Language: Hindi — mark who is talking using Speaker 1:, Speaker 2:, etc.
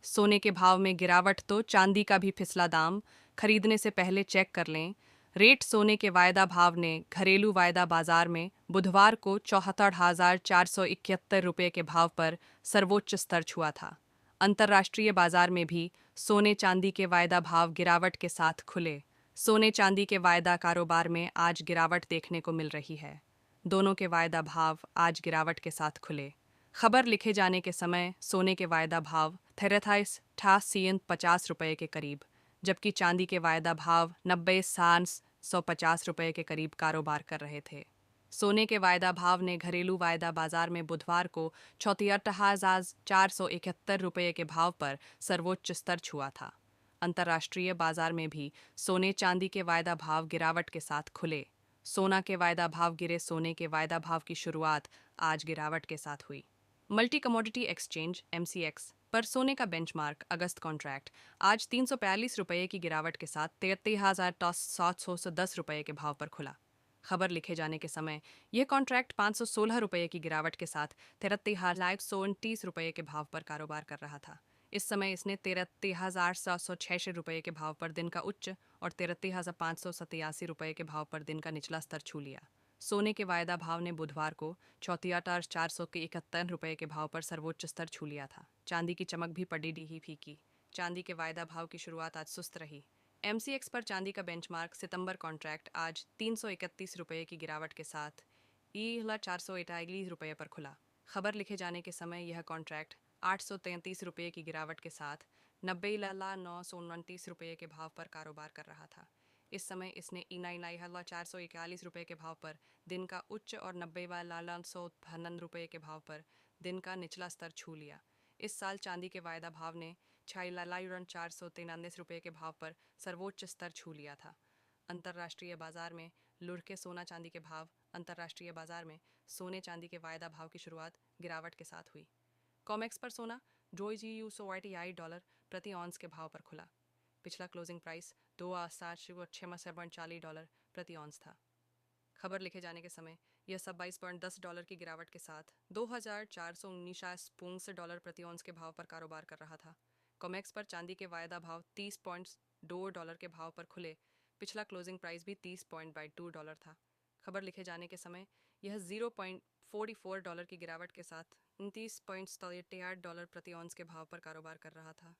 Speaker 1: सोने के भाव में गिरावट तो चांदी का भी फिसला दाम, खरीदने से पहले चेक कर लें। रेट सोने के वायदा भाव ने घरेलू वायदा बाजार में बुधवार को 74,471 रुपये के भाव पर सर्वोच्च स्तर छुआ था। अंतर्राष्ट्रीय बाजार में भी सोने चांदी के वायदा भाव गिरावट के साथ खुले। सोने चांदी के वायदा कारोबार में आज गिरावट देखने को मिल रही है। दोनों के वायदा भाव आज गिरावट के साथ खुले। खबर लिखे जाने के समय सोने के वायदा भाव थेरेथाइस ठा सीएन 50 रुपये के करीब, जबकि चांदी के वायदा भाव 90,150 रुपये के करीब कारोबार कर रहे थे। सोने के वायदा भाव ने घरेलू वायदा बाजार में बुधवार को 74,471 रुपये के भाव पर सर्वोच्च स्तर छुआ था। अंतर्राष्ट्रीय बाजार में भी सोने चांदी के वायदा भाव गिरावट के साथ खुले। सोना के वायदा भाव गिरे। सोने के वायदा भाव की शुरुआत आज गिरावट के साथ हुई। मल्टी कमोडिटी एक्सचेंज एमसीएक्स पर सोने का बेंचमार्क अगस्त कॉन्ट्रैक्ट आज 342 रुपये की गिरावट के साथ 33,710 रुपये के भाव पर खुला। खबर लिखे जाने के समय यह कॉन्ट्रैक्ट 516 रुपये की गिरावट के साथ 33,129 रुपये के भाव पर कारोबार कर रहा था। इस समय इसने 33,786 रुपये के भाव पर दिन का उच्च और 33,587 रुपये के भाव पर दिन का निचला स्तर छू लिया। सोने के वायदा भाव ने बुधवार को 74,471 रुपये के भाव पर सर्वोच्च स्तर छू लिया था। चांदी की चमक भी पड़ी ही फीकी। चांदी के वायदा भाव की शुरुआत आज सुस्त रही। एमसीएक्स पर चांदी का बेंचमार्क सितंबर कॉन्ट्रैक्ट आज 331 रुपये की गिरावट के साथ 441 रुपये पर खुला। खबर लिखे जाने के समय यह कॉन्ट्रैक्ट 833 रुपये की गिरावट के साथ 90,929 रुपये के भाव पर कारोबार कर रहा था। इस समय इसने 441 रुपये के भाव पर दिन का उच्च और 90,952 रुपये के भाव पर दिन का निचला स्तर छू लिया। इस साल चांदी के वायदा भाव ने 493 रुपये के भाव पर सर्वोच्च स्तर छू लिया था। अंतर्राष्ट्रीय बाजार में लुढ़के सोना चांदी के भाव। अंतर्राष्ट्रीय बाजार में सोने चांदी के वायदा भाव की शुरुआत गिरावट के साथ हुई। कॉमेक्स पर सोना $2 प्रति ऑन्स के भाव पर खुला। पिछला क्लोजिंग प्राइस $2,740 प्रति ऑन्स था। खबर लिखे जाने के समय यह सब $22.10 की गिरावट के साथ $2,419 प्रति ऑन्स के भाव पर कारोबार कर रहा था। कॉमेक्स पर चांदी के वायदा भाव $30.2 के भाव पर खुले। पिछला क्लोजिंग प्राइस भी $30.22 था। खबर लिखे जाने के समय यह $0.44 की गिरावट के साथ $29.78 प्रति ऑन्स के भाव पर कारोबार कर रहा था।